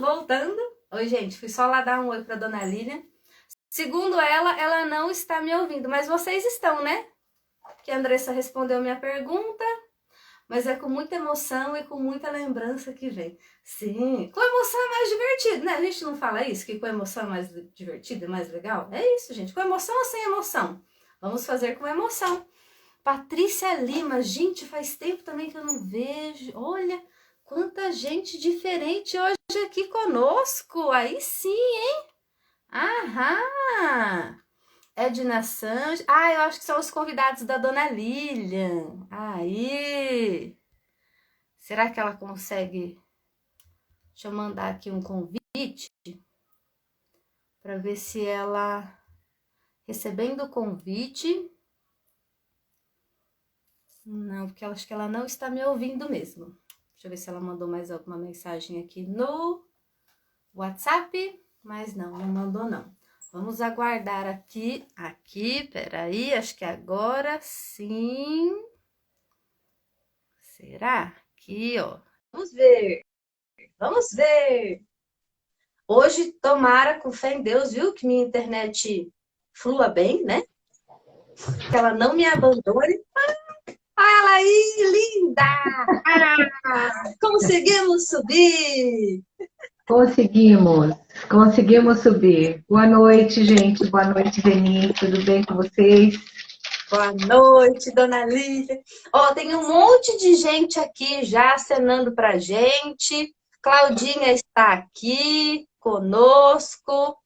voltando. Oi, gente, fui só lá dar um oi pra Dona Lília. Segundo ela não está me ouvindo, mas vocês estão, né? Que a Andressa respondeu minha pergunta, mas é com muita emoção e com muita lembrança que vem. Sim, com emoção é mais divertido, né? A gente não fala isso, que com emoção é mais divertido e mais legal? É isso, gente, com emoção ou sem emoção? Vamos fazer com emoção. Patrícia Lima, gente, faz tempo também que eu não vejo. Olha, quanta gente diferente hoje aqui conosco. Aí sim, hein? Aham! Edna Sanches. Ah, eu acho que são os convidados da Dona Lilian. Aí! Será que ela consegue? Deixa eu mandar aqui um convite para ver se ela, recebendo o convite. Não, porque eu acho que ela não está me ouvindo mesmo. Deixa eu ver se ela mandou mais alguma mensagem aqui no WhatsApp. Mas não mandou não. Vamos aguardar aqui, peraí, acho que agora sim. Será? Aqui, ó. Vamos ver. Hoje, tomara, com fé em Deus, viu? Que minha internet flua bem, né? Que ela não me abandone. Olha aí, linda! Conseguimos subir! Conseguimos subir. Boa noite, gente. Boa noite, Denise. Tudo bem com vocês? Boa noite, Dona Lívia. Ó, tem um monte de gente aqui já acenando pra gente. Claudinha está aqui conosco.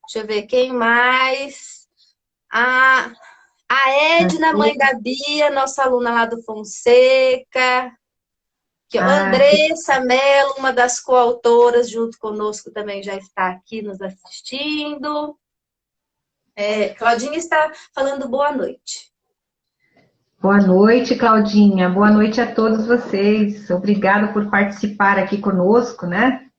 Deixa eu ver quem mais. A Edna, mãe da Bia, nossa aluna lá do Fonseca. Aqui, ó, Andressa Mello, uma das coautoras, junto conosco também já está aqui nos assistindo. Claudinha está falando boa noite. Boa noite, Claudinha. Boa noite a todos vocês. Obrigada por participar aqui conosco, né?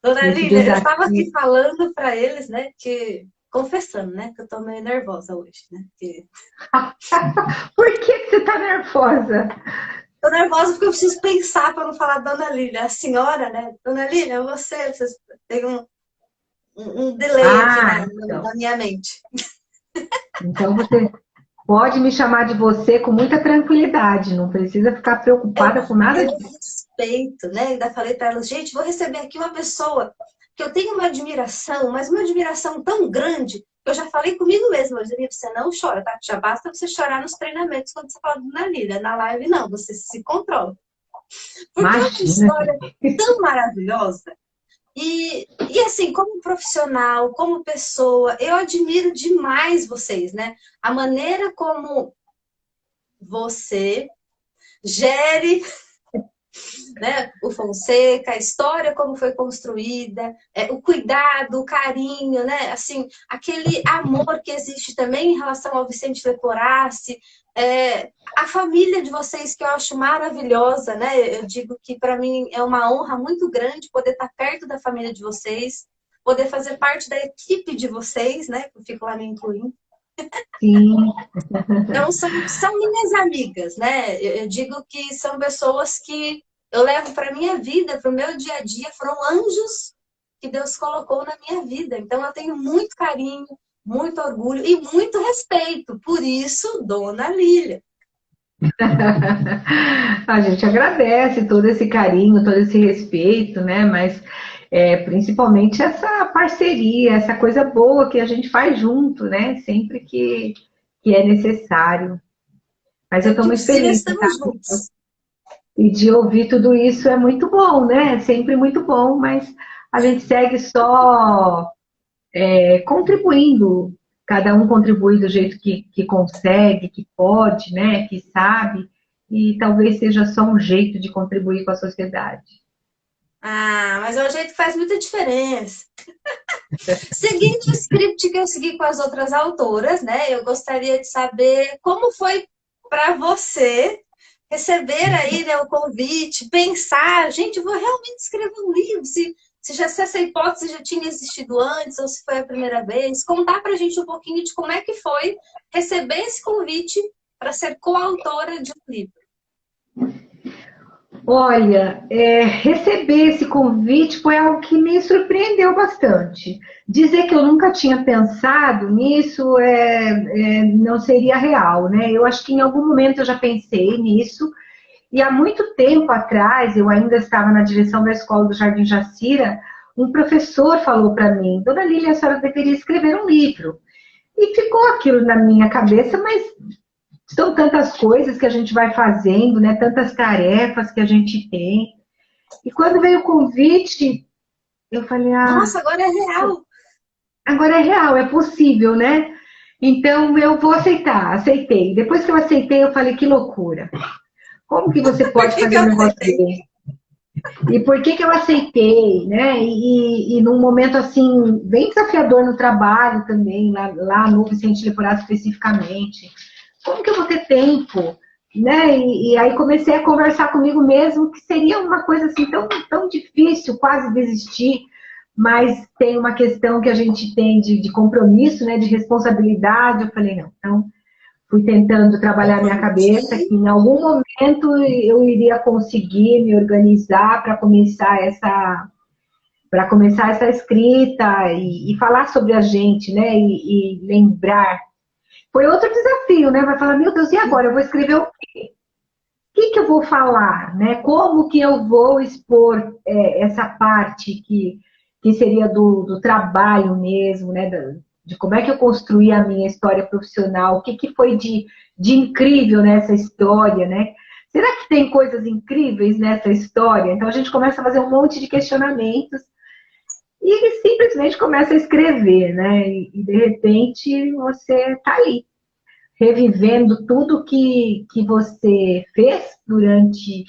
Dona Lília, eu estava aqui falando para eles, né, que confessando, né, que eu tô meio nervosa hoje, né? Que... Por que você tá nervosa? Tô nervosa porque eu preciso pensar para não falar Dona Lília. A senhora, né? Dona Lília, vocês têm um delay aqui na minha mente. Então você pode me chamar de você com muita tranquilidade, não precisa ficar preocupada com nada disso. Respeito, né? Ainda falei para elas, gente, vou receber aqui uma pessoa que eu tenho uma admiração, mas uma admiração tão grande, que eu já falei comigo mesma, você não chora, tá? Já basta você chorar nos treinamentos quando você fala Dona Lília, na live não, você se controla. Porque é uma história tão maravilhosa. E assim, como profissional, como pessoa, eu admiro demais vocês, né? A maneira como você gere, né, o Fonseca, a história como foi construída, o cuidado, o carinho, né? Assim, aquele amor que existe também em relação ao Vicente Leporassi, a família de vocês que eu acho maravilhosa, né? Eu digo que para mim é uma honra muito grande poder estar perto da família de vocês, poder fazer parte da equipe de vocês, né? Eu fico lá me incluindo. Sim. Então, são minhas amigas, né? Eu digo que são pessoas que eu levo para minha vida, para o meu dia a dia, foram anjos que Deus colocou na minha vida. Então, eu tenho muito carinho, muito orgulho e muito respeito. Por isso, Dona Lília. A gente agradece todo esse carinho, todo esse respeito, né? Mas principalmente essa parceria, essa coisa boa que a gente faz junto, né? Sempre que é necessário. Mas eu estou muito feliz de estar aqui. E de ouvir tudo isso é muito bom, né? É sempre muito bom, mas a gente segue só contribuindo. Cada um contribui do jeito que consegue, que pode, né? Que sabe. E talvez seja só um jeito de contribuir com a sociedade. Ah, mas é um jeito que faz muita diferença. Seguindo o script que eu segui com as outras autoras, né? Eu gostaria de saber como foi para você receber aí, né, o convite, pensar, gente, eu vou realmente escrever um livro, se essa hipótese já tinha existido antes, ou se foi a primeira vez, contar pra gente um pouquinho de como é que foi receber esse convite para ser coautora de um livro. Olha, receber esse convite foi algo que me surpreendeu bastante. Dizer que eu nunca tinha pensado nisso não seria real, né? Eu acho que em algum momento eu já pensei nisso, e há muito tempo atrás, eu ainda estava na direção da escola do Jardim Jacira, um professor falou para mim: Dona Lília, a senhora deveria escrever um livro. E ficou aquilo na minha cabeça, mas são tantas coisas que a gente vai fazendo, né? Tantas tarefas que a gente tem. E quando veio o convite, eu falei, Nossa, agora é real. agora é real, é possível, né? Então eu vou aceitar, aceitei. Depois que eu aceitei, eu falei, que loucura. Como que você Por pode que que fazer eu um negócio aceitei? desse? E por que que eu aceitei, né? E num momento assim, bem desafiador no trabalho também, lá no Vicente Leporado especificamente. Como que eu vou ter tempo? Né? E aí comecei a conversar comigo mesmo, que seria uma coisa assim tão difícil, quase desistir, mas tem uma questão que a gente tem de compromisso, né? De responsabilidade. Eu falei, não, então fui tentando trabalhar minha cabeça, que em algum momento eu iria conseguir me organizar para começar essa escrita e falar sobre a gente, né? E lembrar. Foi outro desafio, né? Vai falar, meu Deus, e agora? Eu vou escrever o quê? O que eu vou falar, né? Como que eu vou expor essa parte que seria do trabalho mesmo, né? De como é que eu construí a minha história profissional, o que foi de incrível nessa história, né? Será que tem coisas incríveis nessa história? Então a gente começa a fazer um monte de questionamentos e ele simplesmente começa a escrever, né? E de repente você está ali revivendo tudo que você fez durante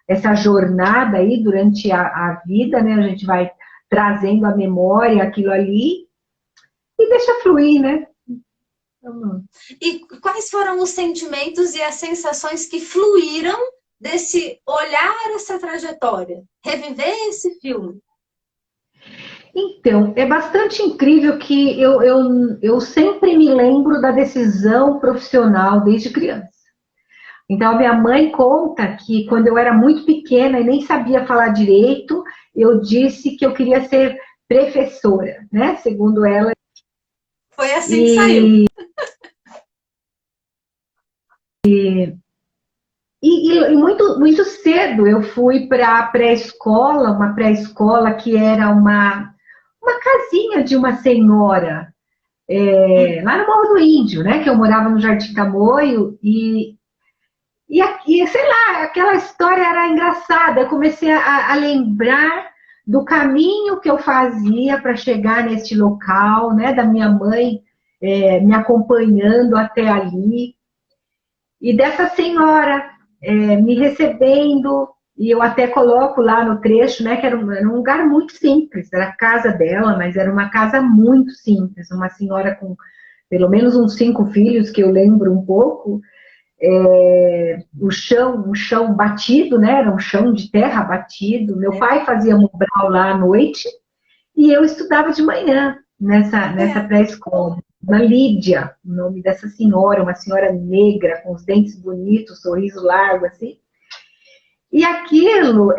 essa jornada aí, durante a vida, né? A gente vai trazendo a memória, aquilo ali, e deixa fluir, né? E quais foram os sentimentos e as sensações que fluíram desse olhar essa trajetória? Reviver esse filme? Então, é bastante incrível que eu sempre me lembro da decisão profissional desde criança. Então, a minha mãe conta que quando eu era muito pequena e nem sabia falar direito, eu disse que eu queria ser professora, né? Segundo ela. Foi assim que saiu. E, e muito cedo eu fui para a pré-escola, uma pré-escola que era uma casinha de uma senhora, lá no Morro do Índio, né? Que eu morava no Jardim Tamoio, e aqui, sei lá, aquela história era engraçada. Eu comecei a lembrar do caminho que eu fazia para chegar neste local, né? Da minha mãe me acompanhando até ali. E dessa senhora me recebendo, e eu até coloco lá no trecho, né? Que era um lugar muito simples, era a casa dela, mas era uma casa muito simples. Uma senhora com pelo menos uns 5 filhos, que eu lembro um pouco, o chão, um chão batido, né? Era um chão de terra batido. Meu pai fazia Mobral lá à noite e eu estudava de manhã nessa pré-escola. Uma Lídia, o nome dessa senhora, uma senhora negra, com os dentes bonitos, sorriso largo, assim. E aquilo,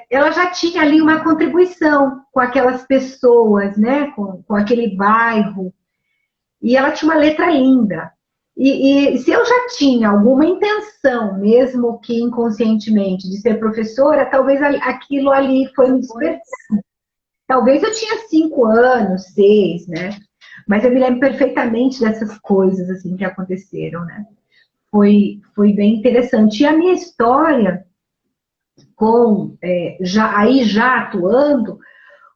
ela já tinha ali uma contribuição com aquelas pessoas, né? Com aquele bairro. E ela tinha uma letra linda. E se eu já tinha alguma intenção, mesmo que inconscientemente, de ser professora, talvez aquilo ali foi me despertando. Talvez eu tinha 5 anos, 6, né? Mas eu me lembro perfeitamente dessas coisas assim que aconteceram, né? Foi bem interessante. E a minha história, já atuando,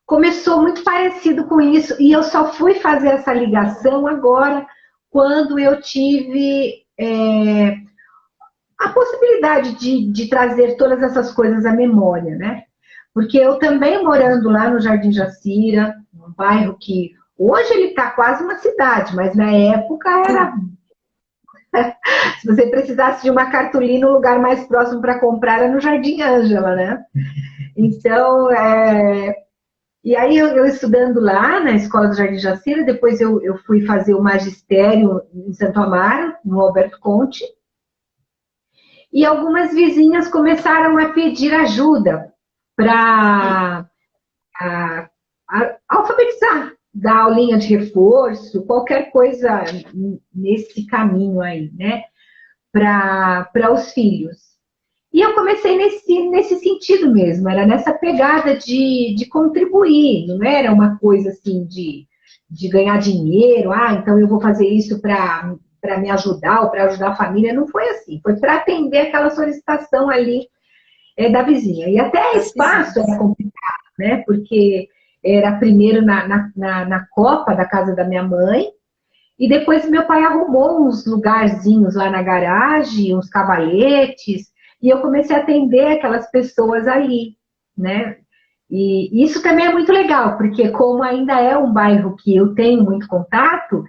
começou muito parecido com isso. E eu só fui fazer essa ligação agora, quando eu tive a possibilidade de trazer todas essas coisas à memória, né? Porque eu também morando lá no Jardim Jacira, um bairro que hoje ele está quase uma cidade, mas na época era... Se você precisasse de uma cartolina, o lugar mais próximo para comprar era no Jardim Ângela, né? Então, e aí eu estudando lá na Escola do Jardim Jacira, depois eu fui fazer o magistério em Santo Amaro, no Alberto Conte. E algumas vizinhas começaram a pedir ajuda para alfabetizar, dar aulinha de reforço, qualquer coisa nesse caminho aí, né? Para os filhos. E eu comecei nesse sentido mesmo, era nessa pegada de contribuir, não era uma coisa assim de ganhar dinheiro, então eu vou fazer isso para me ajudar ou para ajudar a família, não foi assim, foi para atender aquela solicitação ali da vizinha. E até espaço era complicado, né? Porque era primeiro na copa da casa da minha mãe, e depois meu pai arrumou uns lugarzinhos lá na garagem, uns cavaletes, e eu comecei a atender aquelas pessoas ali, né? E isso também é muito legal, porque como ainda é um bairro que eu tenho muito contato,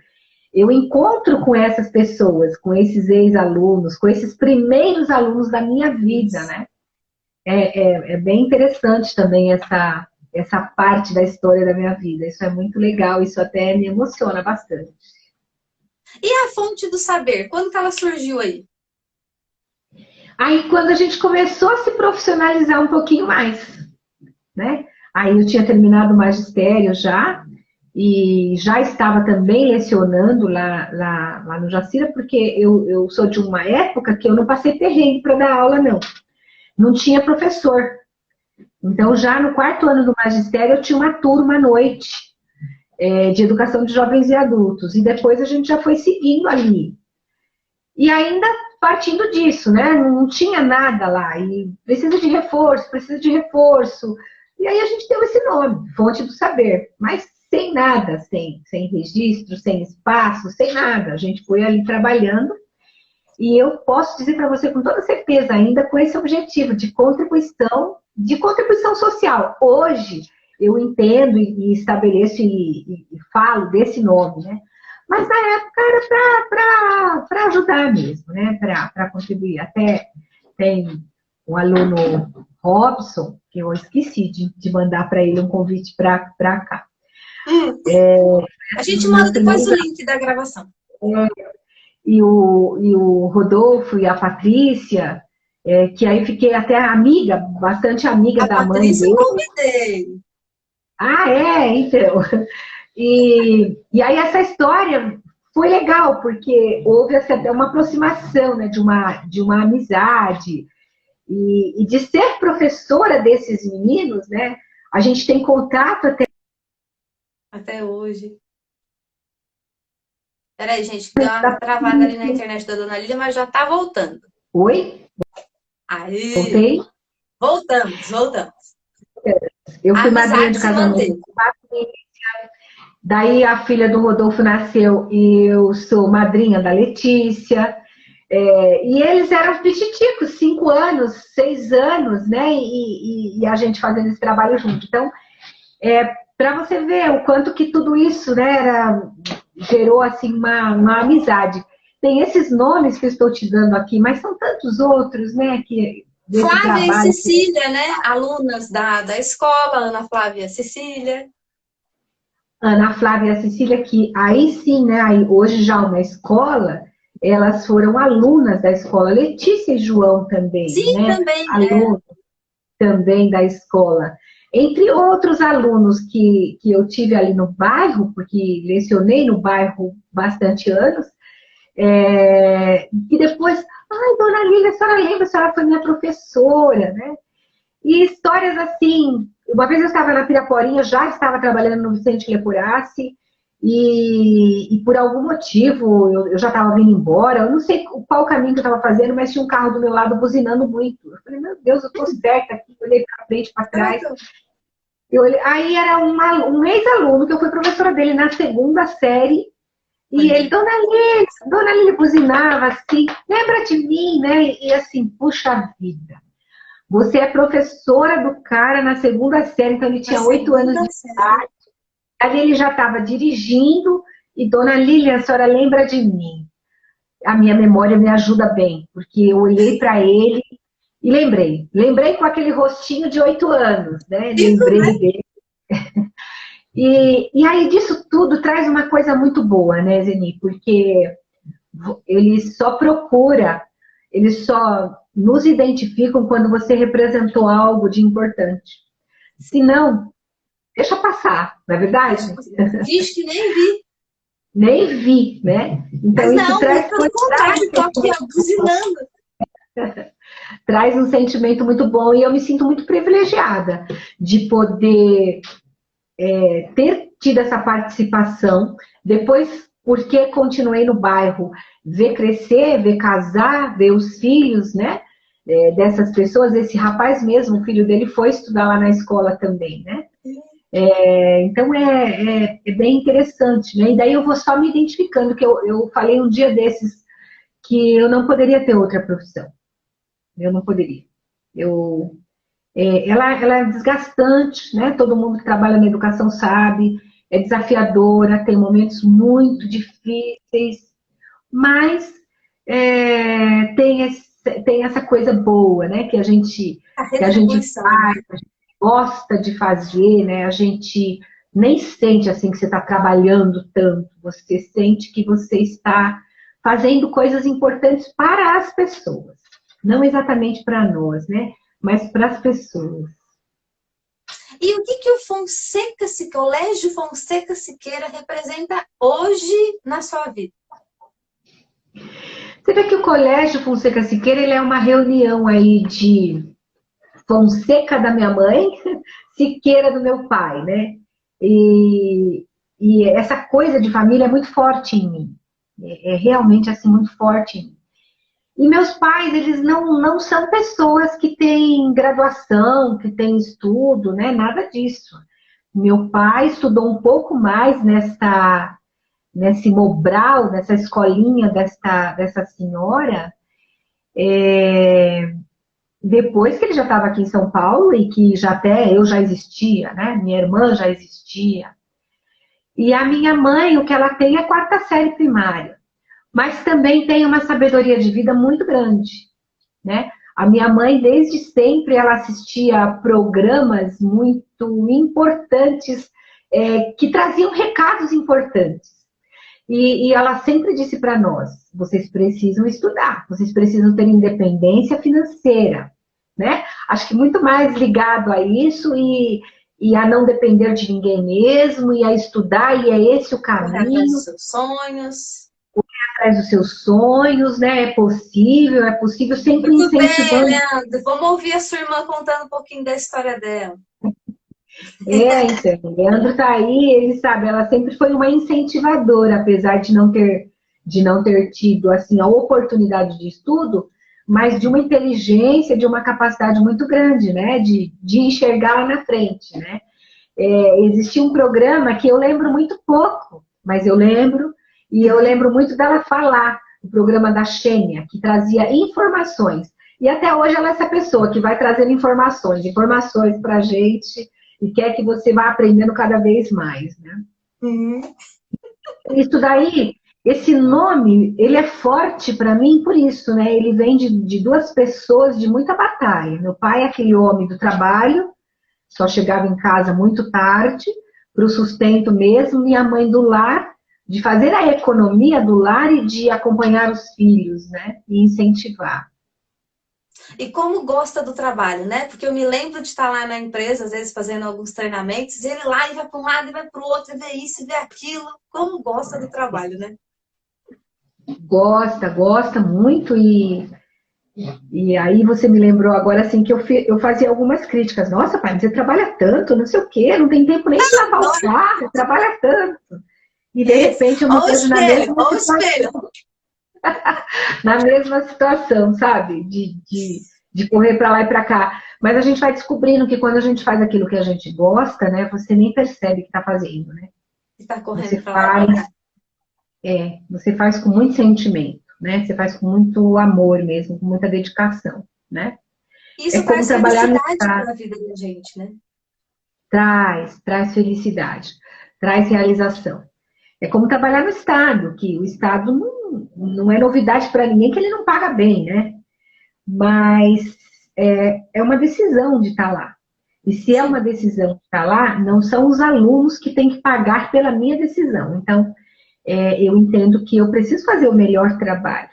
eu encontro com essas pessoas, com esses ex-alunos, com esses primeiros alunos da minha vida, né? É bem interessante também essa parte da história da minha vida. Isso é muito legal, isso até me emociona bastante. E a fonte do saber, quando que ela surgiu aí? Aí, quando a gente começou a se profissionalizar um pouquinho mais, né? Aí eu tinha terminado o magistério já, e já estava também lecionando lá no Jacira, porque eu sou de uma época que eu não passei perrengue para dar aula, não. Não tinha professor. Então, já no 4º ano do magistério, eu tinha uma turma à noite de educação de jovens e adultos. E depois a gente já foi seguindo ali. E ainda partindo disso, né? Não tinha nada lá. E precisa de reforço, precisa de reforço. E aí a gente deu esse nome, Fonte do Saber. Mas sem nada, sem registro, sem espaço, sem nada. A gente foi ali trabalhando. E eu posso dizer para você com toda certeza, ainda com esse objetivo de contribuição social. Hoje, eu entendo e estabeleço e falo desse nome, né? Mas na época era para ajudar mesmo, né? Para contribuir. Até tem um aluno, Robson, que eu esqueci de mandar para ele um convite para cá. A gente manda depois o link da gravação. E o Rodolfo e a Patrícia, que aí fiquei até amiga, bastante amiga da mãe dele. A Patrícia eu convidei. Então. E aí essa história foi legal, porque houve até uma aproximação, né, de uma amizade. E de ser professora desses meninos, né, a gente tem contato até hoje. Peraí, gente, deu uma travada ali na internet da Dona Lília, mas já tá voltando. Oi? Aí. Voltei? Voltamos. Eu fui madrinha de casamento. Daí a filha do Rodolfo nasceu e eu sou madrinha da Letícia. E eles eram pititicos, 5 anos, 6 anos, né? E a gente fazendo esse trabalho junto. Então, para você ver o quanto que tudo isso, né, gerou assim uma amizade. Tem esses nomes que eu estou te dando aqui, mas são tantos outros, né? Flávia e Cecília, né? Alunas da escola, Ana Flávia e Cecília. Ana Flávia e a Cecília, que aí sim, né? Aí hoje já uma escola, elas foram alunas da escola. Letícia e João também, sim, né? Também. Alunos também da escola. Entre outros alunos que eu tive ali no bairro, porque lecionei no bairro bastante anos, e depois, Dona Lília, a senhora lembra, a senhora foi minha professora, né? E histórias assim, uma vez eu estava na Piraporinha, eu já estava trabalhando no Vicente Lepurace, e por algum motivo eu já estava vindo embora, eu não sei qual caminho que eu estava fazendo, mas tinha um carro do meu lado buzinando muito. Eu falei, meu Deus, eu estou certa aqui, eu olhei para frente, para trás. Aí era um ex-aluno, que eu fui professora dele na 2ª série, e ele, Dona Lília buzinava assim, lembra de mim, né? E assim, puxa vida. Você é professora do cara na 2ª série, então ele tinha 8 anos de idade. Ali ele já estava dirigindo, e Dona Lília, a senhora lembra de mim? A minha memória me ajuda bem, porque eu olhei para ele e lembrei. Lembrei com aquele rostinho de 8 anos, né? Lembrei dele. E aí disso tudo traz uma coisa muito boa, né, Zeni? Porque ele só procura, ele só nos identificam quando você representou algo de importante. Se não, deixa passar, não é verdade? Diz que nem vi. Nem vi, né? Então, Mas isso não, traz, pelo contrário, tô aqui ó, buzinando. traz um sentimento muito bom e eu me sinto muito privilegiada de poder ter tido essa participação. Depois, porque continuei no bairro, ver crescer, ver casar, ver os filhos, né? Dessas pessoas, esse rapaz mesmo, o filho dele foi estudar lá na escola também, né? Então é bem interessante, né? E daí eu vou só me identificando, que eu falei um dia desses que eu não poderia ter outra profissão. Eu não poderia. Ela é desgastante, né? Todo mundo que trabalha na educação sabe, é desafiadora, tem momentos muito difíceis, mas tem essa coisa boa, né? Que a gente Retribuição, faz, né? a gente gosta de fazer, né? A gente nem sente assim que você está trabalhando tanto, você sente que você está fazendo coisas importantes para as pessoas, não exatamente para nós, né? Mas para as pessoas. E o que o Colégio Fonseca Siqueira representa hoje na sua vida? Você vê que o Colégio Fonseca Siqueira ele é uma reunião aí de Fonseca da minha mãe, Siqueira do meu pai, né? E essa coisa de família é muito forte em mim. É realmente assim muito forte em mim. E meus pais, eles não são pessoas que têm graduação, que têm estudo, né? Nada disso. Meu pai estudou um pouco mais nesse Mobral, nessa escolinha dessa senhora, depois que ele já estava aqui em São Paulo e que já até eu já existia, né? Minha irmã já existia. E a minha mãe, o que ela tem é a 4ª série primária. Mas também tem uma sabedoria de vida muito grande, né? A minha mãe, desde sempre, ela assistia a programas muito importantes, que traziam recados importantes. E ela sempre disse para nós, vocês precisam estudar, vocês precisam ter independência financeira, né? Acho que muito mais ligado a isso e a não depender de ninguém mesmo, e a estudar, e é esse o Correr atrás caminho. dos seus sonhos. Atrás dos seus sonhos, né? É possível sempre Muito bem, incentivando. Leandro. Vamos ouvir a sua irmã contando um pouquinho da história dela. Então, o Leandro tá aí, ele sabe, ela sempre foi uma incentivadora, apesar de não ter tido assim a oportunidade de estudo, mas de uma inteligência, de uma capacidade muito grande, né? De enxergar lá na frente, né? Existia um programa que eu lembro muito pouco, mas eu lembro, e eu lembro muito dela falar, o programa da Xênia, que trazia informações. E até hoje ela é essa pessoa que vai trazendo informações para a gente e quer que você vá aprendendo cada vez mais, né? Isso daí, esse nome, ele é forte para mim por isso, né? Ele vem de duas pessoas de muita batalha. Meu pai é aquele homem do trabalho, só chegava em casa muito tarde, para o sustento mesmo, minha mãe do lar, de fazer a economia do lar e de acompanhar os filhos, né? E incentivar. E como gosta do trabalho, né? Porque eu me lembro de estar lá na empresa, às vezes fazendo alguns treinamentos, e ele lá e vai para um lado e vai para o outro, e vê isso e vê aquilo. Como gosta do trabalho, né? Gosta muito e aí você me lembrou agora assim que eu fazia algumas críticas. Nossa, pai, você trabalha tanto, não sei o quê, não tem tempo nem de lavar o carro, trabalha tanto. E de repente eu me Olha o vejo espelho, olha o espelho. na mesma situação, sabe? De correr para lá e para cá. Mas a gente vai descobrindo que quando a gente faz aquilo que a gente gosta, né, você nem percebe que está fazendo, né? Está correndo Você para lá e pra cá. você faz com muito sentimento, né? Você faz com muito amor mesmo, com muita dedicação, né? É Isso como traz trabalhar no felicidade Estado. para a vida da gente, né? Traz felicidade, traz realização. É como trabalhar no Estado, que o Estado não é novidade para ninguém que ele não paga bem, né? Mas é uma decisão de estar lá. E se é uma decisão de estar lá, não são os alunos que têm que pagar pela minha decisão. Então, eu entendo que eu preciso fazer o melhor trabalho.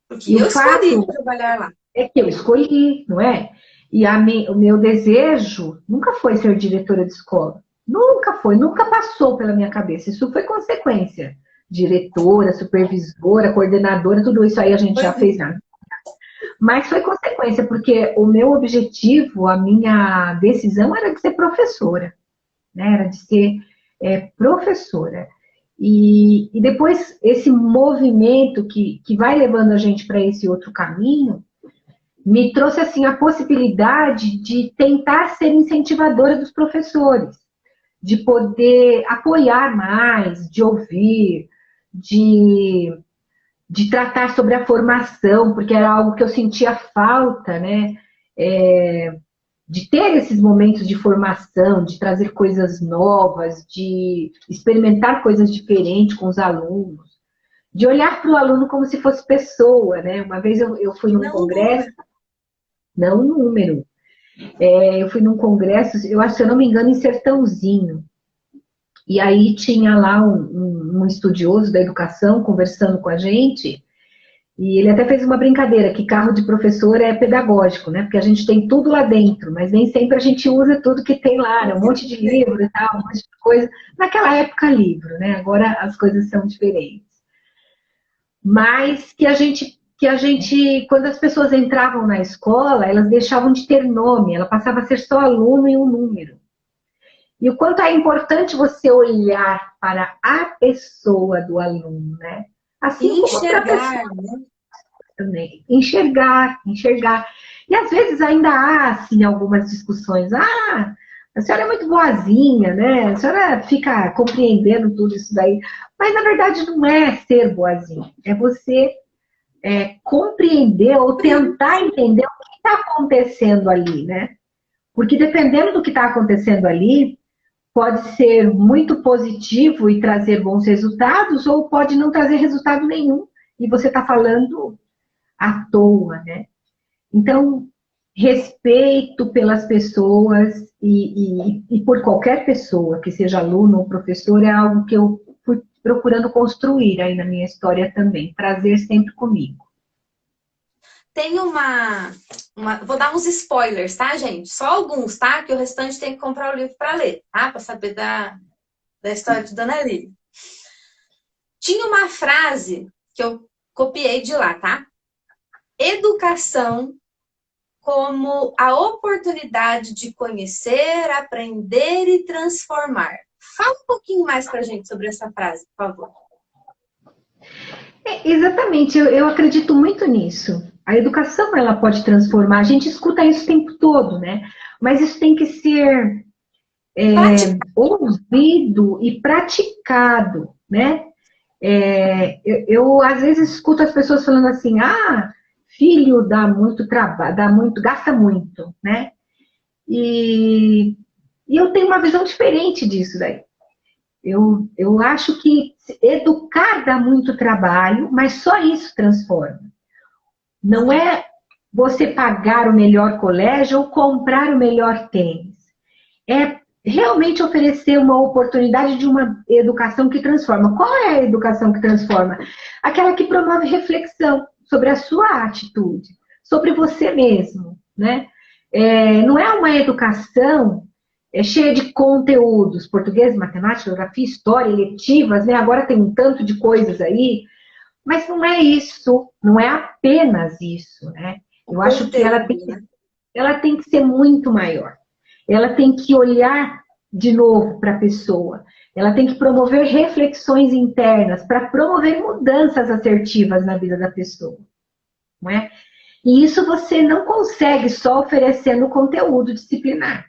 Porque E o eu escolhi fato, trabalhar lá. é que eu escolhi, não é? E o meu desejo nunca foi ser diretora de escola. Nunca foi, nunca passou pela minha cabeça. Isso foi consequência. Diretora, supervisora, coordenadora, tudo isso aí a gente já fez nada. Mas foi consequência, porque o meu objetivo, a minha decisão era de ser professora. Né? Era de ser professora. E depois esse movimento que vai levando a gente para esse outro caminho, me trouxe assim a possibilidade de tentar ser incentivadora dos professores, de poder apoiar mais, de ouvir, de tratar sobre a formação, porque era algo que eu sentia falta, né? De ter esses momentos de formação, de trazer coisas novas, de experimentar coisas diferentes com os alunos, de olhar para o aluno como se fosse pessoa, né? Uma vez eu fui num congresso, não um número, eu fui num congresso, eu acho, se eu não me engano, em Sertãozinho, e aí tinha lá um estudioso da educação conversando com a gente, e ele até fez uma brincadeira, que carro de professor é pedagógico, né? Porque a gente tem tudo lá dentro, mas nem sempre a gente usa tudo que tem lá, né? Um monte de livro e tal, um monte de coisa. Naquela época, livro, né? Agora as coisas são diferentes. Mas que a gente, quando as pessoas entravam na escola, elas deixavam de ter nome, ela passava a ser só aluno e um número. E o quanto é importante você olhar para a pessoa do aluno, né? Assim como para a pessoa, né? Também. Enxergar. E às vezes ainda há, assim, algumas discussões. Ah, a senhora é muito boazinha, né? A senhora fica compreendendo tudo isso daí. Mas, na verdade, não é ser boazinha. É você compreender ou tentar entender o que está acontecendo ali, né? Porque dependendo do que está acontecendo ali, pode ser muito positivo e trazer bons resultados, ou pode não trazer resultado nenhum. E você está falando à toa, né? Então, respeito pelas pessoas e por qualquer pessoa, que seja aluno ou professor, é algo que eu fui procurando construir aí na minha história também, trazer sempre comigo. Tem vou dar uns spoilers, tá, gente? Só alguns, tá? Que o restante tem que comprar o livro para ler, tá? Para saber da história de Dona Lília. Tinha uma frase que eu copiei de lá, tá? Educação como a oportunidade de conhecer, aprender e transformar. Fala um pouquinho mais pra gente sobre essa frase, por favor. Exatamente, eu acredito muito nisso. A educação, ela pode transformar. A gente escuta isso o tempo todo, né? Mas isso tem que ser ouvido e praticado, né? Eu às vezes escuto as pessoas falando assim, filho dá muito trabalho, gasta muito, né? E eu tenho uma visão diferente disso daí. Eu acho que educar dá muito trabalho, mas só isso transforma. Não é você pagar o melhor colégio ou comprar o melhor tênis. É realmente oferecer uma oportunidade de uma educação que transforma. Qual é a educação que transforma? Aquela que promove reflexão sobre a sua atitude, sobre você mesmo, né? Não é uma educação cheia de conteúdos, português, matemática, geografia, história, eletivas, né? Agora tem um tanto de coisas aí, mas não é isso, não é apenas isso, né? Eu acho que ela tem que ser muito maior. Ela tem que olhar de novo para a pessoa. Ela tem que promover reflexões internas para promover mudanças assertivas na vida da pessoa. Não é? E isso você não consegue só oferecendo conteúdo disciplinar.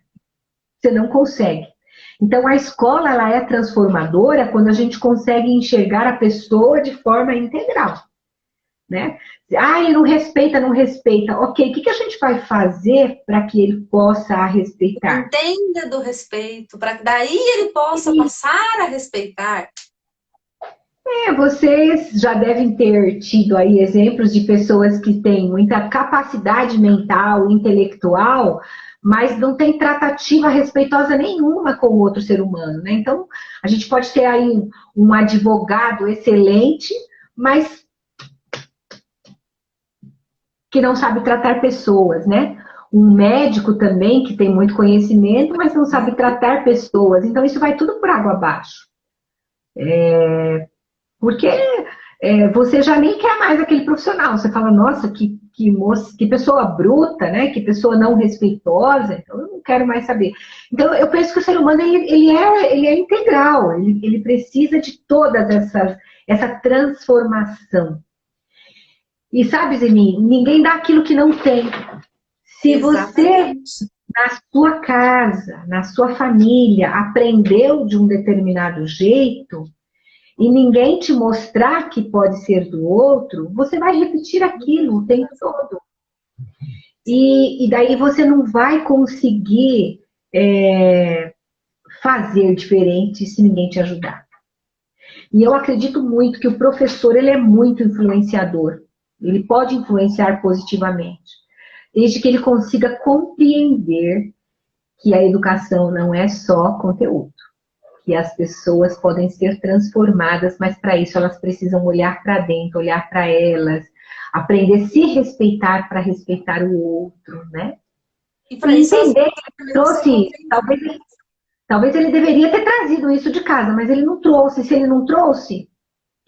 Você não consegue. Então, a escola ela é transformadora quando a gente consegue enxergar a pessoa de forma integral. Né? Ele não respeita, não respeita. Ok, o que a gente vai fazer para que ele possa respeitar? Entenda do respeito, para que daí ele possa passar a respeitar. Vocês já devem ter tido aí exemplos de pessoas que têm muita capacidade mental, intelectual, mas não tem tratativa respeitosa nenhuma com o outro ser humano, né? Então, a gente pode ter aí um advogado excelente, mas que não sabe tratar pessoas, né? Um médico também que tem muito conhecimento, mas não sabe tratar pessoas. Então, isso vai tudo por água abaixo. Porque você já nem quer mais aquele profissional. Você fala, nossa, que pessoa bruta, né? Que pessoa não respeitosa. Então, eu não quero mais saber. Então, eu penso que o ser humano, ele é integral. Ele precisa de todas essa transformação. E sabe, Zeni, ninguém dá aquilo que não tem. Se você, na sua casa, na sua família, aprendeu de um determinado jeito, e ninguém te mostrar que pode ser do outro, você vai repetir aquilo o tempo todo. E daí você não vai conseguir fazer diferente se ninguém te ajudar. E eu acredito muito que o professor, ele é muito influenciador. Ele pode influenciar positivamente, desde que ele consiga compreender que a educação não é só conteúdo, que as pessoas podem ser transformadas, mas para isso elas precisam olhar para dentro, olhar para elas, aprender a se respeitar para respeitar o outro, né? E para isso entender que ele trouxe, talvez ele deveria ter trazido isso de casa, mas ele não trouxe. Se ele não trouxe,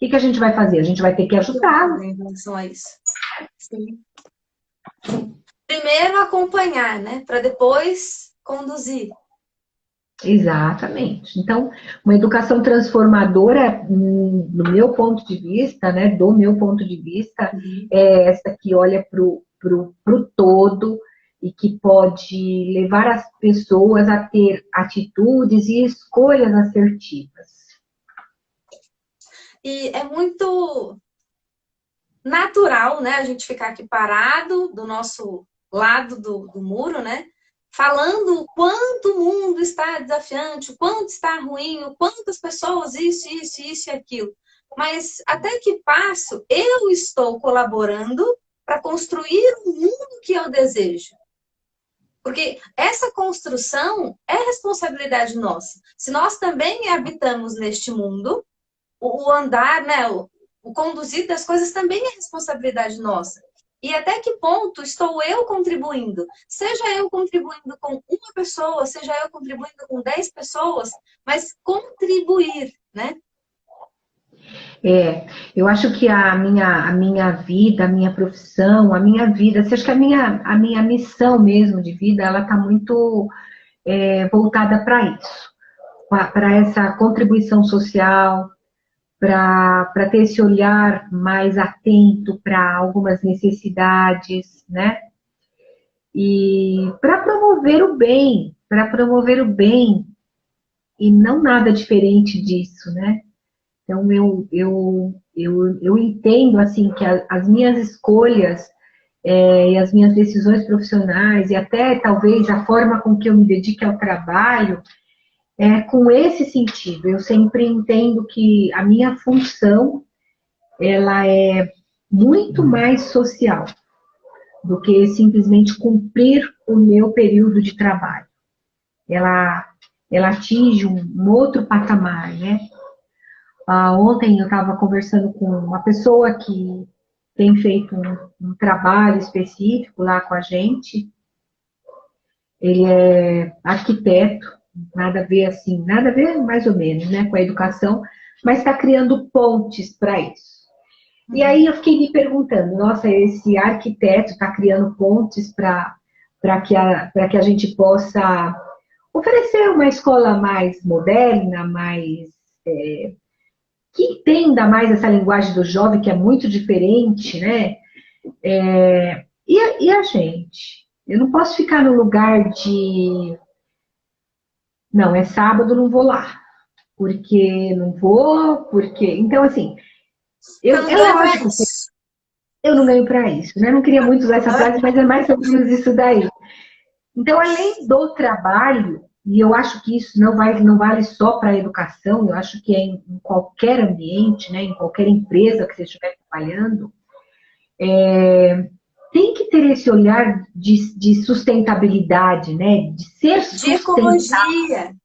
o que a gente vai fazer? A gente vai ter que ajudá-lo. Em relação a isso. Sim. Primeiro acompanhar, né? Para depois conduzir. Exatamente. Então, uma educação transformadora, no meu ponto de vista, né, do meu ponto de vista, é essa que olha pro todo e que pode levar as pessoas a ter atitudes e escolhas assertivas. E é muito natural, né, a gente ficar aqui parado do nosso lado do muro, né, falando o quanto o mundo está desafiante, o quanto está ruim, o quanto as pessoas isso e aquilo. Mas até que passo eu estou colaborando para construir o mundo que eu desejo? Porque essa construção é responsabilidade nossa. Se nós também habitamos neste mundo, o andar, né, o conduzir das coisas também é responsabilidade nossa. E até que ponto estou eu contribuindo? Seja eu contribuindo com uma pessoa, seja eu contribuindo com 10 pessoas, mas contribuir, né? Eu acho que a minha vida, a minha profissão, a minha vida, acho que a minha missão mesmo de vida, ela está muito voltada para isso, para essa contribuição social, para ter esse olhar mais atento para algumas necessidades, né? E para promover o bem e não nada diferente disso, né? Então eu entendo assim que as minhas escolhas e as minhas decisões profissionais e até talvez a forma com que eu me dedico ao trabalho com esse sentido. Eu sempre entendo que a minha função ela é muito mais social do que simplesmente cumprir o meu período de trabalho. Ela atinge um outro patamar, né? Ontem eu estava conversando com uma pessoa que tem feito um trabalho específico lá com a gente. Ele é arquiteto, nada a ver assim, nada a ver mais ou menos, né, com a educação, mas está criando pontes para isso. E aí eu fiquei me perguntando, nossa, esse arquiteto está criando pontes para que a gente possa oferecer uma escola mais moderna, mais que entenda mais essa linguagem do jovem, que é muito diferente, né? E a gente? Eu não posso ficar no lugar de... Não, é sábado, não vou lá. Porque não vou, porque... Então, assim, é lógico que eu não ganho para isso, né? Eu não queria muito usar essa frase, mas é mais ou menos isso daí. Então, além do trabalho, e eu acho que isso não vale só para a educação, eu acho que é em qualquer ambiente, né, em qualquer empresa que você estiver trabalhando, tem que ter esse olhar de sustentabilidade, né, de ser sustentável. De ecologia.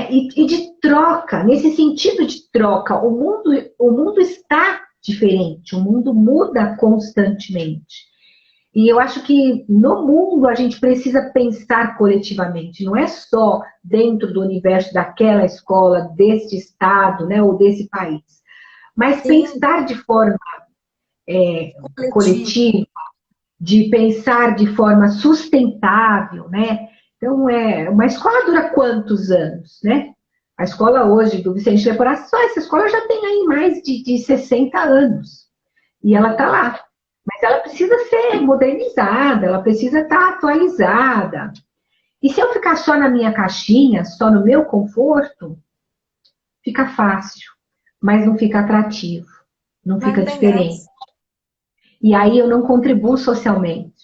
E de troca, nesse sentido de troca. O mundo está diferente, o mundo muda constantemente. E eu acho que no mundo a gente precisa pensar coletivamente, não é só dentro do universo daquela escola, deste estado, né, ou desse país, mas Sim, pensar de forma coletivo. coletiva, de pensar de forma sustentável, né? Então, uma escola dura quantos anos, né? A escola hoje do Vicente Leporassi, só essa escola já tem aí mais de 60 anos. E ela está lá. Mas ela precisa ser modernizada, ela precisa estar atualizada. E se eu ficar só na minha caixinha, só no meu conforto, fica fácil, mas não fica atrativo, não Mas fica não tem diferente. graça. E aí eu não contribuo socialmente.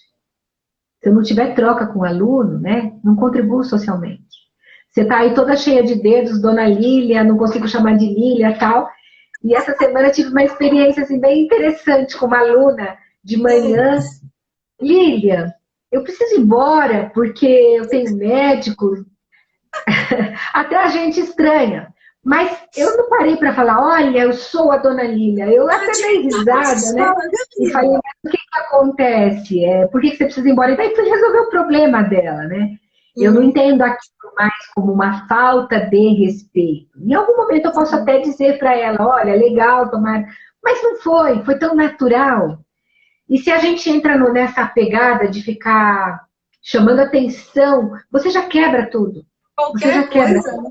Se eu não tiver troca com o aluno, né, não contribuo socialmente. Você está aí toda cheia de dedos, dona Lília, não consigo chamar de Lília e tal. E essa semana eu tive uma experiência assim, bem interessante com uma aluna de manhã. Lília, eu preciso ir embora porque eu tenho médico. Até a gente estranha. Mas eu não parei para falar, olha, eu sou a dona Lília. Eu Ela até te dei risada, né? escola, viu, E falei, menina? mas o que que acontece? Por que que você precisa ir embora? E daí fui resolver o problema dela, né? Eu não Uhum, entendo aquilo mais como uma falta de respeito. Em algum momento eu posso uhum. até dizer para ela, olha, legal tomar. Mas não foi tão natural. E se a gente entra nessa pegada de ficar chamando atenção, você já quebra tudo. Você já Qualquer quebra. coisa, né?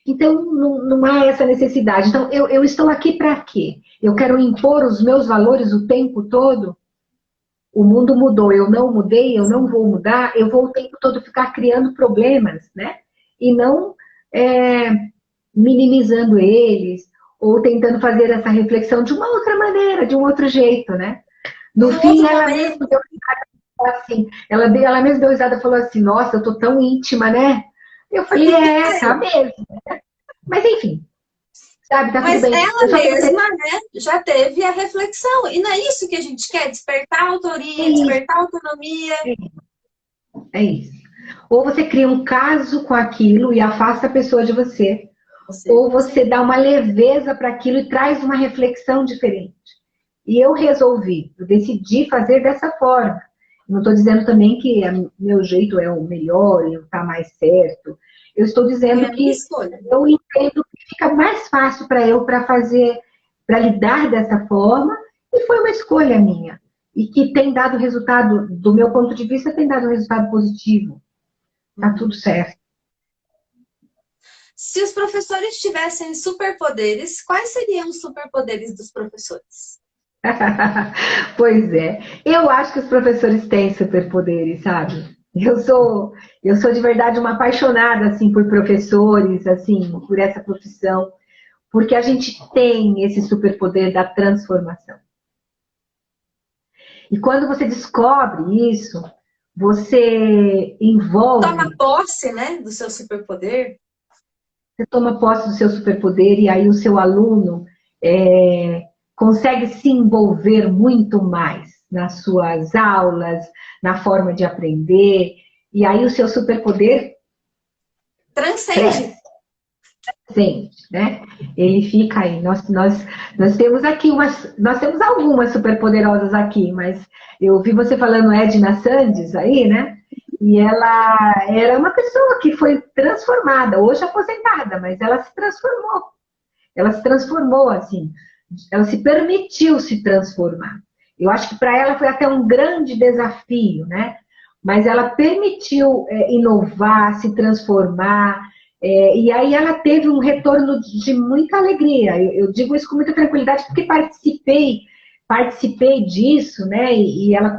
Então, não há essa necessidade. Então, eu estou aqui para quê? Eu quero impor os meus valores o tempo todo? O mundo mudou, eu não mudei, eu não vou mudar, eu vou o tempo todo ficar criando problemas, né? E não é, minimizando eles, ou tentando fazer essa reflexão de uma outra maneira, de um outro jeito, né? No Num fim, outro ela momento, mesma deu assim, ela mesma deu risada e falou assim, nossa, eu tô tão íntima, né? Eu falei, tá mesmo. Mas enfim, sabe, tá tudo mas bem. ela Eu só quero mesma, né, já teve a reflexão. E não é isso que a gente quer? Despertar a autoria, dizer despertar a autonomia. é isso. Ou você cria um caso com aquilo e afasta a pessoa de você, Você, ou você dá uma leveza para aquilo e traz uma reflexão diferente. E eu decidi fazer dessa forma. Não estou dizendo também que meu jeito é o melhor e está mais certo. Eu estou foi dizendo a minha que escolha. eu entendo que fica mais fácil para eu para fazer, para lidar dessa forma, e foi uma escolha minha. E que tem dado resultado, do meu ponto de vista, tem dado um resultado positivo. Tá tudo Uhum. certo. Se os professores tivessem superpoderes, quais seriam os superpoderes dos professores? Pois é. Eu acho que os professores têm superpoderes, sabe? Eu sou de verdade uma apaixonada assim por professores, assim, por essa profissão, porque a gente tem esse superpoder da transformação. E quando você descobre isso, você Toma envolve, posse, né, do seu superpoder. você toma posse do seu superpoder e aí o seu aluno consegue se envolver muito mais nas suas aulas, na forma de aprender, e aí o seu superpoder cresce, Transcende. né? Ele fica aí. Nós temos aqui nós temos algumas superpoderosas aqui, mas eu vi você falando Edna Sandes aí, né? E ela era uma pessoa que foi transformada, hoje aposentada, mas ela se transformou. Ela se transformou assim, ela se permitiu se transformar. Eu acho que para ela foi até um grande desafio, né? Mas ela permitiu inovar, se transformar, e aí ela teve um retorno de muita alegria. Eu digo isso com muita tranquilidade porque participei disso, né? E ela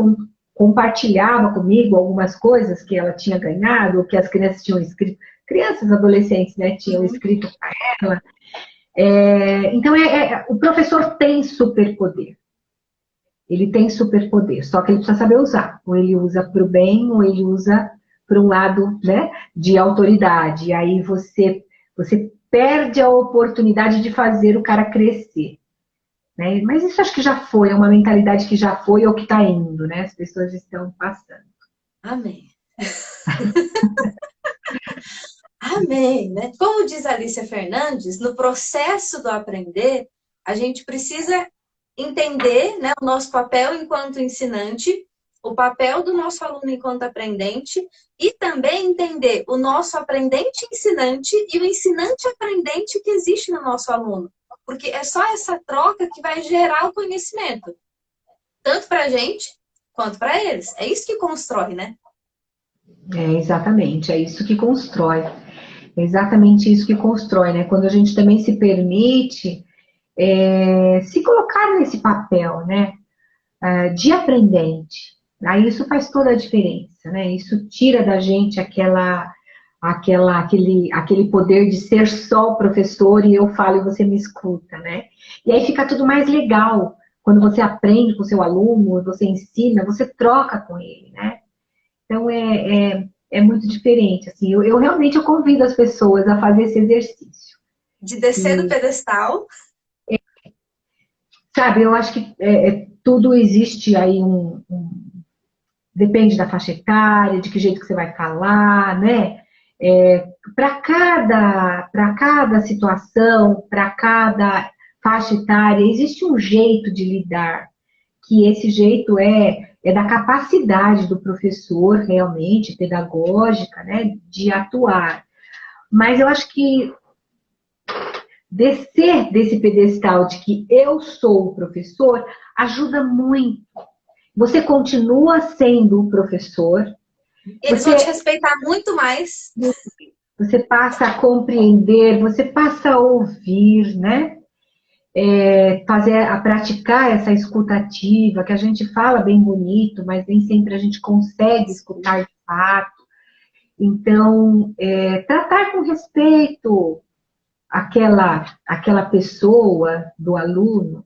compartilhava comigo algumas coisas que ela tinha ganhado, que as crianças tinham escrito, crianças, adolescentes, né? Tinham Uhum. escrito para ela. Então, o professor tem superpoder. Ele tem superpoder, só que ele precisa saber usar. Ou ele usa para o bem, ou ele usa para um lado, né, de autoridade. E aí você perde a oportunidade de fazer o cara crescer. Né? Mas isso acho que já foi, é uma mentalidade que já foi ou que está indo, né? As pessoas estão passando. Amém. Amém, né? Como diz Alicia Fernandes, no processo do aprender, A gente precisa entender, né, o nosso papel enquanto ensinante, o papel do nosso aluno enquanto aprendente e também entender o nosso aprendente ensinante e o ensinante aprendente que existe no nosso aluno. Porque é só essa troca que vai gerar o conhecimento, tanto para a gente quanto para eles. É isso que constrói, né? Exatamente, é isso que constrói. É exatamente isso que constrói, né? Quando a gente também se permite se colocar nesse papel, né? De aprendente. Aí isso faz toda a diferença, né? Isso tira da gente aquele poder de ser só o professor e eu falo e você me escuta, né? E aí fica tudo mais legal. Quando você aprende com o seu aluno, você ensina, você troca com ele, né? Então é muito diferente. Assim, eu realmente eu convido as pessoas a fazer esse exercício. De descer do pedestal. Sabe, eu acho que tudo existe aí depende da faixa etária, de que jeito que você vai falar, né? Para cada situação, para cada faixa etária, existe um jeito de lidar, que esse jeito é da capacidade do professor, realmente, pedagógica, né, de atuar. Mas eu acho que descer desse pedestal de que eu sou o professor ajuda muito. Você continua sendo o professor. Eles vão te respeitar muito mais. Você passa a compreender, você passa a ouvir, né? A praticar essa escutativa, que a gente fala bem bonito, mas nem sempre a gente consegue escutar de fato. Então, tratar com respeito aquela pessoa do aluno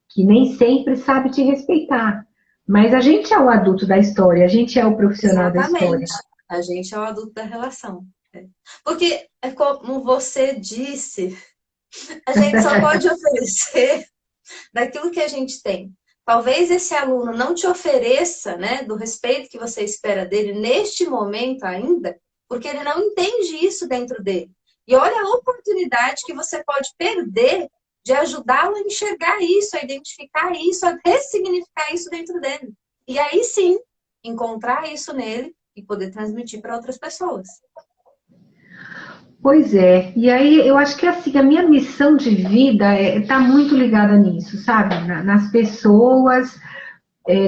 que nem sempre sabe te respeitar. Mas a gente é o adulto da história, a gente é o profissional da história. A gente é o adulto da relação. Porque, é como você disse, a gente só pode oferecer daquilo que a gente tem. Talvez esse aluno não te ofereça, né, do respeito que você espera dele neste momento ainda, porque ele não entende isso dentro dele. E olha a oportunidade que você pode perder de ajudá-lo a enxergar isso, a identificar isso, a ressignificar isso dentro dele. E aí sim, encontrar isso nele e poder transmitir para outras pessoas. Pois é, e aí eu acho que assim, a minha missão de vida está muito ligada nisso, sabe? Nas pessoas,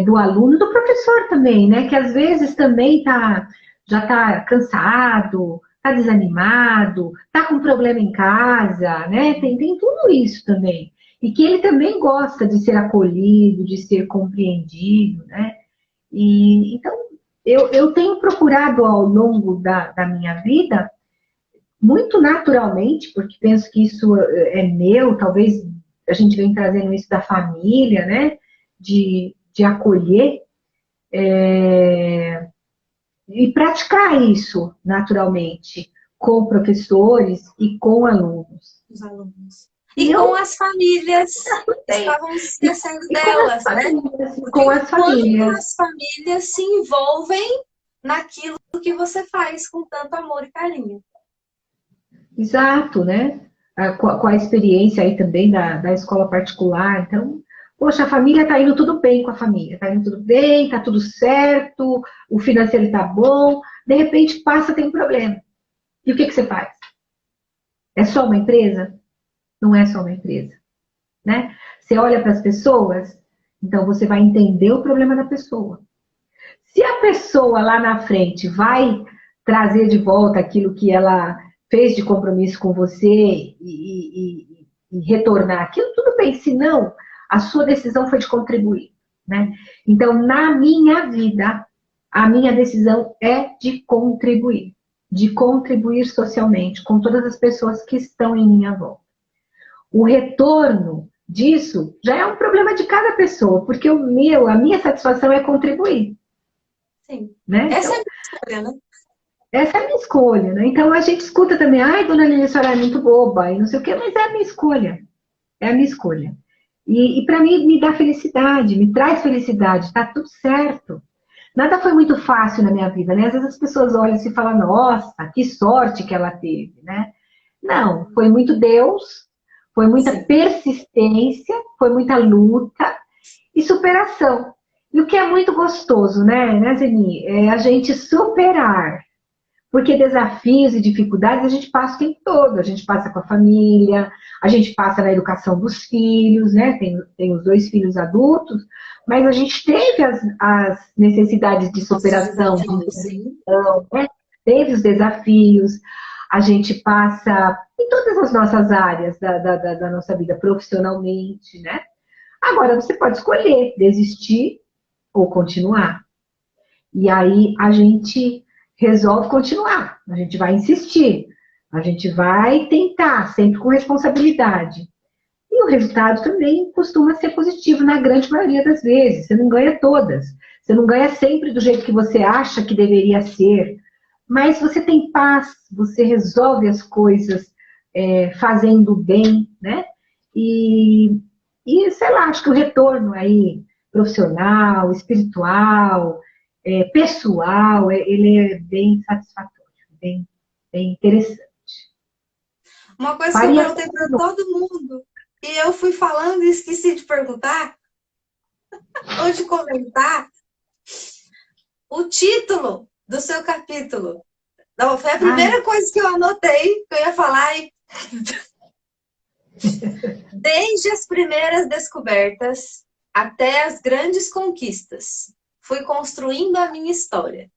do aluno, do professor também, né? Que às vezes também já está cansado, está desanimado, está com problema em casa, né? Tem tudo isso também. E que ele também gosta de ser acolhido, de ser compreendido, né? E então eu tenho procurado ao longo da minha vida muito naturalmente, porque penso que isso é meu, talvez a gente vem trazendo isso da família, né? De acolher e praticar isso naturalmente com professores e com alunos. Os alunos. E com as famílias, estavam se esquecendo delas, né? Com as famílias. Quando as famílias se envolvem naquilo que você faz com tanto amor e carinho. Exato, né? Com a experiência aí também da escola particular. Então, poxa, a família está indo tudo bem com a família. Está indo tudo bem, está tudo certo, o financeiro está bom. De repente, tem um problema. E o que você faz? É só uma empresa? Não é só uma empresa, né? Você olha para as pessoas, então você vai entender o problema da pessoa. Se a pessoa lá na frente vai trazer de volta aquilo que ela fez de compromisso com você e retornar aquilo, tudo bem. Se não, a sua decisão foi de contribuir, né? Então, na minha vida, a minha decisão é de contribuir socialmente com todas as pessoas que estão em minha volta. O retorno disso já é um problema de cada pessoa, porque a minha satisfação é contribuir. Sim. Né? Essa é a minha escolha, né? Essa é a minha escolha, né? Então a gente escuta também, ai, dona Lili, a senhora é muito boba, e não sei o quê, mas é a minha escolha. É a minha escolha. E para mim, me dá felicidade, me traz felicidade, tá tudo certo. Nada foi muito fácil na minha vida, né? Às vezes as pessoas olham e falam, nossa, que sorte que ela teve, né? Não, foi muito Deus, Foi muita Sim. persistência, foi muita luta e superação. E o que é muito gostoso, né, Zeni? É a gente superar. Porque desafios e dificuldades a gente passa o tempo todo. A gente passa com a família, a gente passa na educação dos filhos, né? Tem os 2 filhos adultos, mas a gente teve as necessidades de Nossos superação, de desafios, sim. integração, né? Teve os desafios, a gente passa em todas as nossas áreas da nossa vida profissionalmente, né? Agora você pode escolher desistir ou continuar. E aí a gente resolve continuar, a gente vai insistir, a gente vai tentar, sempre com responsabilidade. E o resultado também costuma ser positivo na grande maioria das vezes. Você não ganha todas. Você não ganha sempre do jeito que você acha que deveria ser. Mas você tem paz, você resolve as coisas fazendo bem, né? E, sei lá, acho que o retorno aí profissional, espiritual, pessoal, ele é bem satisfatório, bem interessante. Uma coisa que eu Faria perguntei para todo mundo, e eu fui falando e esqueci de perguntar, ou de comentar, o título do seu capítulo. Não, foi a primeira coisa que eu anotei, que eu ia falar. Desde as primeiras descobertas até as grandes conquistas, fui construindo a minha história.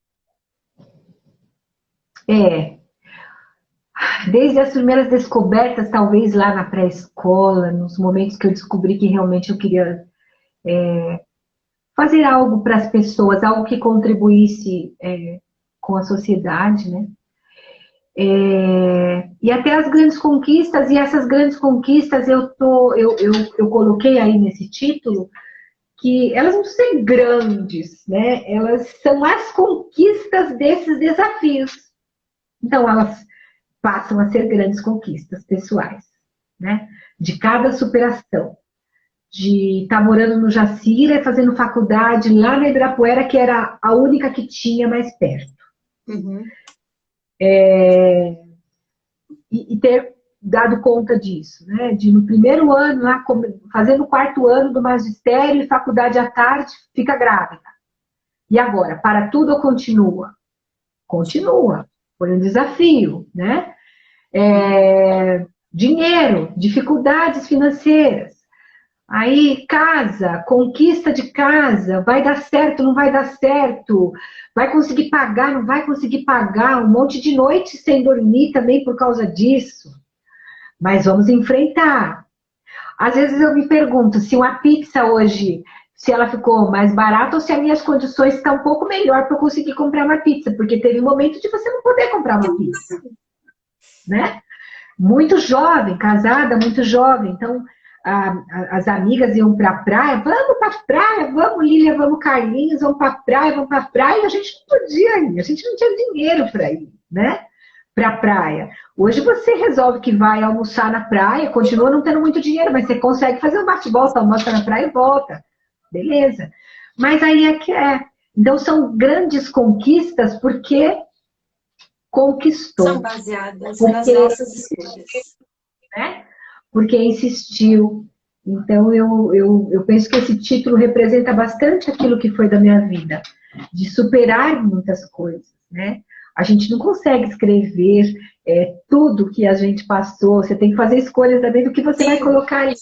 Desde as primeiras descobertas, talvez lá na pré-escola, nos momentos que eu descobri que realmente eu queria fazer algo para as pessoas, algo que contribuísse com a sociedade, né? E até as grandes conquistas, e essas grandes conquistas eu coloquei aí nesse título, que elas não são grandes, né? Elas são as conquistas desses desafios. Então, elas passam a ser grandes conquistas pessoais, né? De cada superação. De estar morando no Jacira e fazendo faculdade lá na Ibirapuera, que era a única que tinha mais perto. Uhum. E ter dado conta disso, né? De no primeiro ano, lá, fazendo o 4º ano do magistério e faculdade à tarde, fica grávida. E agora, para tudo ou continua? Continua. Foi um desafio, né? Dinheiro, dificuldades financeiras. Aí, casa, conquista de casa, vai dar certo, não vai dar certo, vai conseguir pagar, não vai conseguir pagar, um monte de noite sem dormir também por causa disso. Mas vamos enfrentar. Às vezes eu me pergunto se uma pizza hoje, se ela ficou mais barata ou se as minhas condições estão um pouco melhor para eu conseguir comprar uma pizza, porque teve um momento de você não poder comprar uma pizza, né? Muito jovem, casada, muito jovem. Então, as amigas iam para a praia, vamos para a praia, vamos Lília, vamos Carlinhos, vamos para a praia, e a gente não podia ir, a gente não tinha dinheiro para ir, né? Para a praia. Hoje você resolve que vai almoçar na praia, continua não tendo muito dinheiro, mas você consegue fazer um bate-volta, almoça na praia e volta. Beleza. Mas aí é que é. Então são grandes conquistas porque conquistou. São baseadas nas nossas escolhas. Né? Porque insistiu. Então, eu penso que esse título representa bastante aquilo que foi da minha vida, de superar muitas coisas, né? A gente não consegue escrever tudo que a gente passou, você tem que fazer escolhas também do que você vai colocar aí.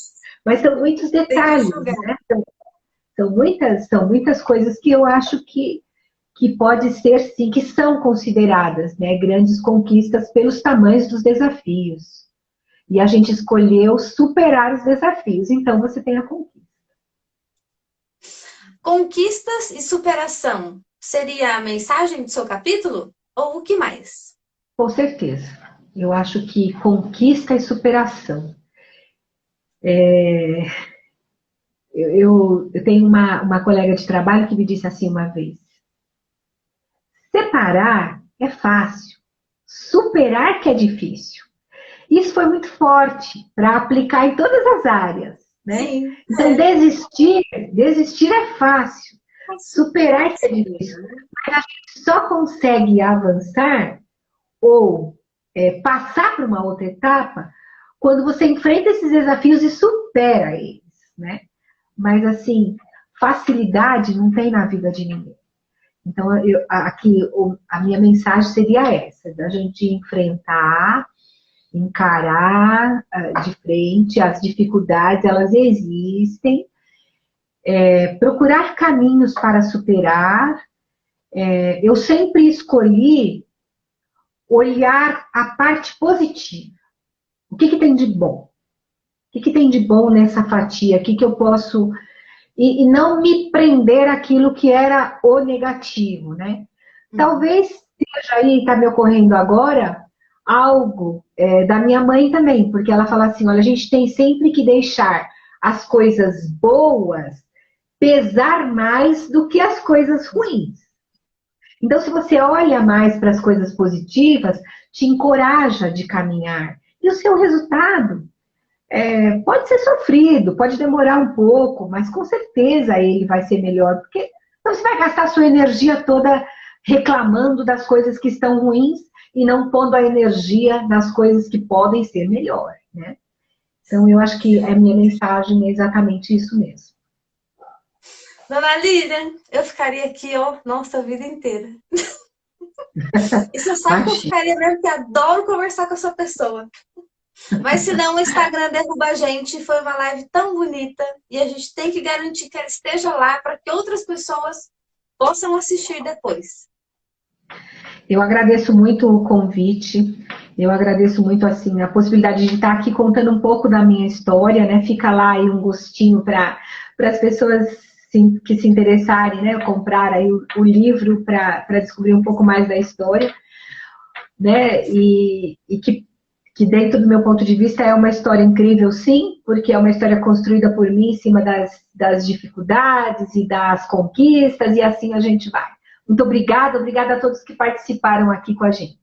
Mas são muitos detalhes, né? São muitas coisas que eu acho que pode ser, sim, que são consideradas, né, grandes conquistas pelos tamanhos dos desafios. E a gente escolheu superar os desafios. Então, você tem a conquista. Conquistas e superação seria a mensagem do seu capítulo? Ou o que mais? Com certeza. Eu acho que conquista e superação. Eu tenho uma colega de trabalho que me disse assim uma vez: separar é fácil, superar que é difícil. Isso foi muito forte para aplicar em todas as áreas, né? Sim, então, desistir é fácil, superar que é difícil. Mas a gente só consegue avançar ou passar para uma outra etapa quando você enfrenta esses desafios e supera eles, né? Mas, assim, facilidade não tem na vida de ninguém. Então, a minha mensagem seria essa, da gente enfrentar, encarar de frente as dificuldades, elas existem, procurar caminhos para superar. Eu sempre escolhi olhar a parte positiva. O que tem de bom? O que tem de bom nessa fatia? O que eu posso... E não me prender àquilo que era o negativo, né? Talvez seja aí, está me ocorrendo agora, algo da minha mãe também, porque ela fala assim, olha, a gente tem sempre que deixar as coisas boas pesar mais do que as coisas ruins. Então, se você olha mais para as coisas positivas, te encoraja de caminhar. E o seu resultado pode ser sofrido, pode demorar um pouco, mas com certeza ele vai ser melhor, porque não você vai gastar a sua energia toda reclamando das coisas que estão ruins e não pondo a energia nas coisas que podem ser melhor, né? Então, eu acho que a minha mensagem é exatamente isso mesmo. Dona Lilian, eu ficaria aqui, ó, nossa, a vida inteira. E você sabe que eu ficaria mesmo, que adoro conversar com essa pessoa. Mas se não, o Instagram derruba a gente. Foi uma live tão bonita e a gente tem que garantir que ela esteja lá para que outras pessoas possam assistir depois. Eu agradeço muito o convite. Eu agradeço muito assim a possibilidade de estar aqui contando um pouco da minha história, né? Fica lá aí um gostinho para as pessoas que se interessarem, né? Comprar aí o livro para descobrir um pouco mais da história, né? E que dentro do meu ponto de vista é uma história incrível, sim, porque é uma história construída por mim em cima das dificuldades e das conquistas, e assim a gente vai. Muito obrigada a todos que participaram aqui com a gente.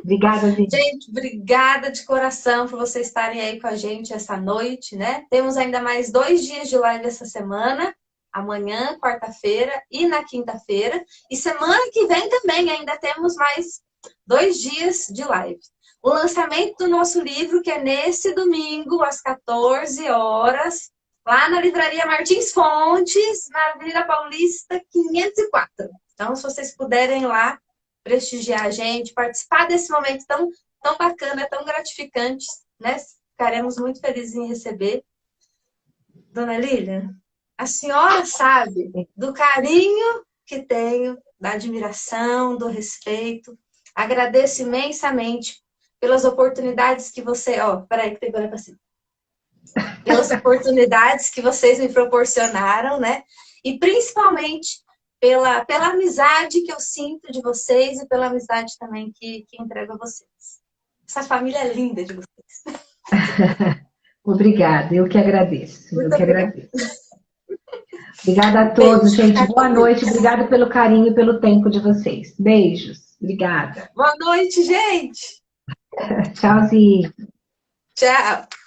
Obrigada, gente. Gente, obrigada de coração por vocês estarem aí com a gente essa noite, né? Temos ainda mais 2 dias de live essa semana, amanhã, quarta-feira e na quinta-feira. E semana que vem também ainda temos mais 2 dias de live. O lançamento do nosso livro, que é nesse domingo, às 14 horas, lá na Livraria Martins Fontes, na Avenida Paulista 504. Então, se vocês puderem ir lá, prestigiar a gente, participar desse momento tão bacana, tão gratificante, né? Ficaremos muito felizes em receber. Dona Lilian, a senhora sabe do carinho que tenho, da admiração, do respeito. Agradeço imensamente pelas oportunidades que você... Ó, peraí que tem que olhar para cima. Pelas oportunidades que vocês me proporcionaram, né? E principalmente pela amizade que eu sinto de vocês e pela amizade também que entrego a vocês. Essa família é linda de vocês. Obrigada, eu que agradeço. Muito agradeço. Obrigada a todos, gente. Boa noite. Obrigada pelo carinho e pelo tempo de vocês. Beijos. Obrigada. Boa noite, gente. Tchauzinho. Tchau.